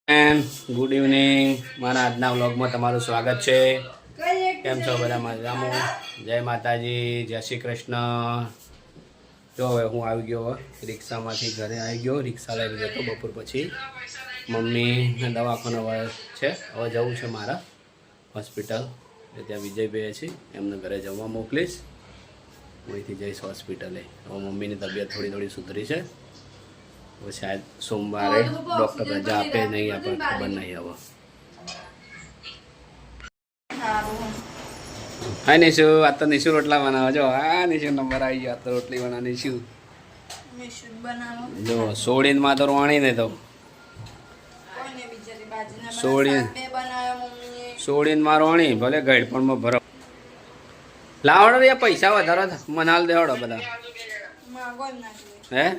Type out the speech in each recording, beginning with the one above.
Good evening. મારા આજના વ્લોગમાં તમારું સ્વાગત છે. કેમ છો બધા? મજામાં? જય માતાજી, જય શ્રી કૃષ્ણ. જો હવે હું આવી ગયો, રિક્ષામાંથી ઘરે આવી ગયો. રિક્ષા લઈ ગયો હતો બપોર પછી. મમ્મીને દવાખાનો છે, હવે જવું છે મારા હોસ્પિટલ. ત્યાં વિજયભાઈ છે, એમને ઘરે જમવા મોકલીશ. હું અહીંથી જઈશ હોસ્પિટલે. હવે મમ્મીની તબિયત થોડી સુધરી છે. वो शायद सोमवार डॉक्टर रजा आपे नहीं, आप खबर नहीं अब. हाय निशु, आज तो निशु रोटला बनाओ. जो हाँ निशु नंबर आई गया. तो रोटली बना निशु जो सोड़ीन में तो रोणी ने तो सोड़ीन में रोणी भले गड़पण में भरो. लावड़ो या पैसा वधारो मनाल देवड़ो बधा है.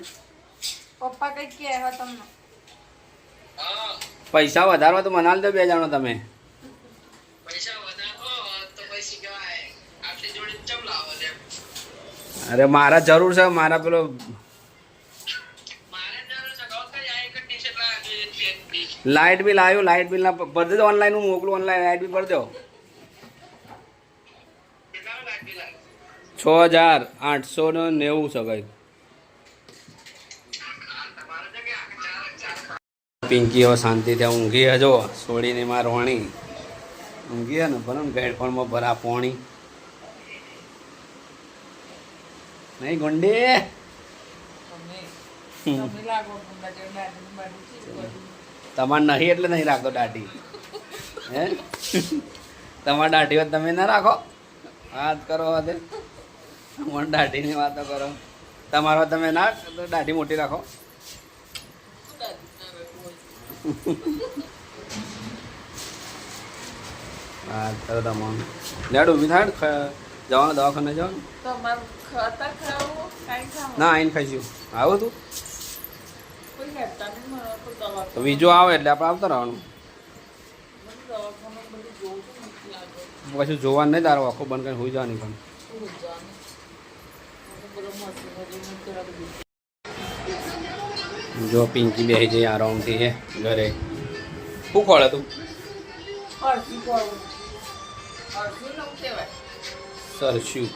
પપ્પા કઈ કે હે તમને પૈસા વધારવા તો મનાલ દો બે જણો તમે. પૈસા વધારો તો પછી કહેવાય આટલી જોડી ચમ લાવો લે. અરે મારા જરૂર છે, મારા પેલો મારે જરૂર છે ગો કઈ આ એક ટી-શર્ટ લાવ્યો. લાઇટ બિલ આવ્યું. લાઇટ બિલ ના ભર દેજો ઓનલાઈન. હું મોકલું ઓનલાઈન. લાઇટ બિલ ભર દો. કેટલા લાખ બિલ આવ્યું? 6890 સગાઈ. પિંકી હવે શાંતિ ત્યાં ઊંઘી હજો. સોડીને માં રોણી ઊંઘી ને ભલે ને ગેડપણમાં ભરા પોણી નહીં ગુંડી. તમારે નહીં એટલે નહીં રાખતો દાઢી. હે તમારે દાઢી વાત તમે ના રાખો. વાત કરો હવે મને દાઢીની વાતો કરો. તમારો તમે ના દાઢી મોટી રાખો. હા તો તમામ લેડ ઊભી થાય જવાનું દવાખાને જવાનું. ના આવીને ખાઈશું. આવો તું તો બીજો આવે એટલે આપણે આવતા રહેવાનું. પછી જોવાનું નહીં, તારો આખો બંધ કરીને હોઈ જવાની. પણ જો પિંકી બેસી જઈ આરામથી હે ઘરે. શું ખોળે તું? સરસ્યું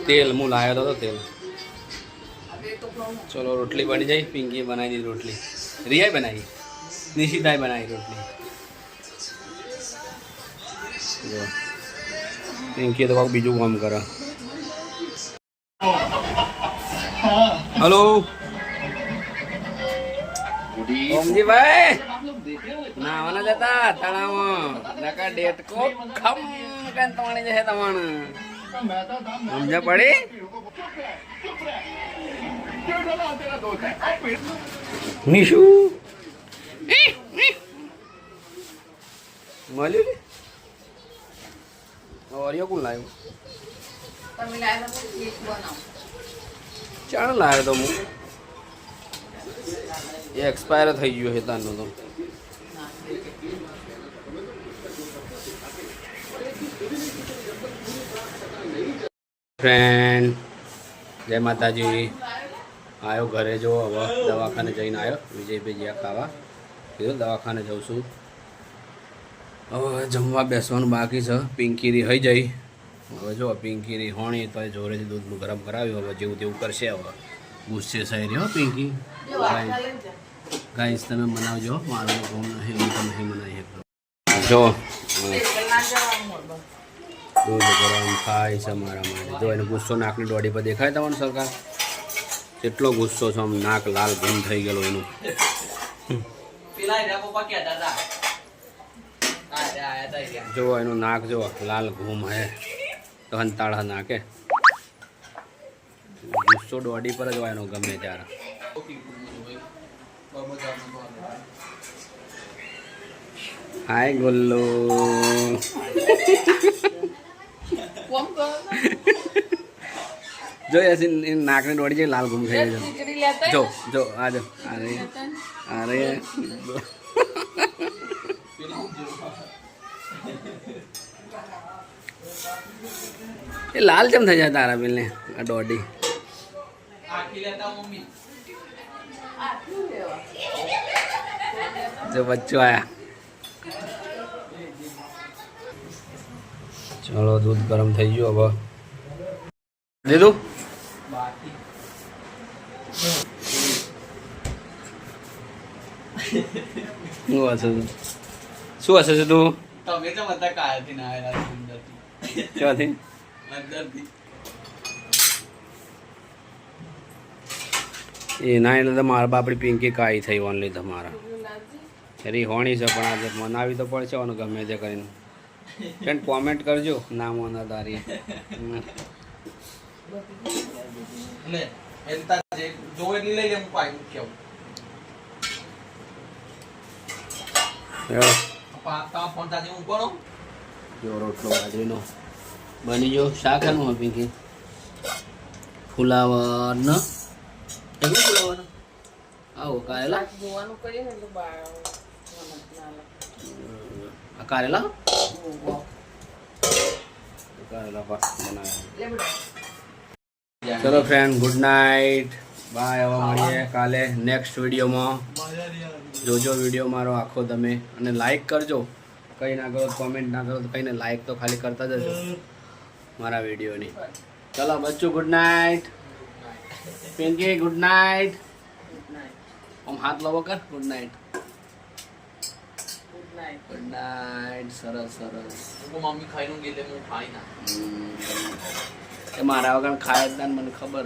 તેલ હું લાવ્યો હતો તેલ. ચલો રોટલી બની જાય. પિંકી બનાવી દીધી રોટલી. રિયાએ બનાવી, નિશિતાએ બનાવી રોટલી. જો પિંકી તો કાંઈક બીજું કામ કરે. હલો ઓમજીભાઈ, નાવાના જતા તળાવમાં નકા ડેટ કો ખમ કન તવાણી જશે તમારે. સમજ પડી? નિશુ મળ્યું ને ઓરિયો કોણ લાવ્યું? ચાણ લાવ્યો તો હું. એ એક્સપાયર થઈ ગયો છે તારનો તો. ફ્રેન્ડ જય માતાજી. આવ્યો ઘરે. જો હવે દવાખાને જઈને આવ્યો. વિજયભાઈ જ્યાં ખાવા કીધું દવાખાને જઉં છું. હવે જમવા બેસવાનું બાકી છે. પિંકીરી થઈ જઈ. હવે જો પિંકીરી હોણી તો જોરેથી દૂધનું ગરમ કરાવ્યું. હવે જેવું તેવું કરશે. હવે ગુસ્સે થઈ રહ્યો પિંકી. ગાઈસ તમે બનાવજો. મારું કોમ નહીં, હું તો નહીં બનાવી શકતો. જો દૂધ ગરમ ખાય છે મારા માટે. જો એને ગુસ્સો નાકની દોડી પર દેખાય તમને સરકાર? કેટલો ગુસ્સો છે. આમ નાક લાલ ગુમ થઈ ગયેલો એનું. જો એનું નાક જો લાલ ઘૂમ હે તો હંતાળા નાકે. ગુસ્સો દોડી પર જ હોય એનો ગમે ત્યારે. હાય ગોલ્લો. જો એસી નાકની દોડી જાય લાલ ઘૂમ થઈ જાય. જો જો આ જો અરે અરે એ લાલ કેમ થઈ જાય તારા પેલે આ દોડી? જો બચ્ચો આયા. ચલો દૂધ ગરમ થઈ ગયું હવે દીધું. શું હશે છે તું તમે તો બધા કાયથી ના આવેલા અંદરથી ક્યાંથી અંદરથી એ ના એટલે તો મારા બાપડી પિંકી કાઈ થઈ ઓનલી તમારા અરે હોણી છે પણ આજે મનાવી તો પડશે ઓનું ગમે તે કરીને ફ્રેન્ડ કોમેન્ટ કરજો ના મોના તારી ને એલતા જે જો એટલી લઈ લે હું પાઈ મૂક્યો તા ફોન તાજી હું કોનો જો રોટલો બાજરીનો બની ગયો. શાક એનું હોય પિંકી ફુલાવર ન કેટલું ફુલાવર આવો કારેલા જોવાનું કરીએ ને એટલે કારેલા કારેલા પાસ બનાવ્યા. ચલો ફ્રેન્ડ ગુડ નાઇટ બાય. હવે મળીએ કાલે નેક્સ્ટ વિડીયોમાં. જોજો વિડીયો મારો આખો તમે અને લાઈક કરજો. કંઈ ના કરો કોમેન્ટ ના કરો તો કંઈને લાઈક તો ખાલી કરતા જજો મારા વિડીયોની. ચલો બચ્ચું good night. Pinky good night. આમ હાથ લવો કર ગુડ નાઇટ. Good night. સરસ સરસ. હું મમ્મી ખાઈ નું ગયેલે હું ખાઈ ના એ મારા વગર ખાય જ ના મને ખબર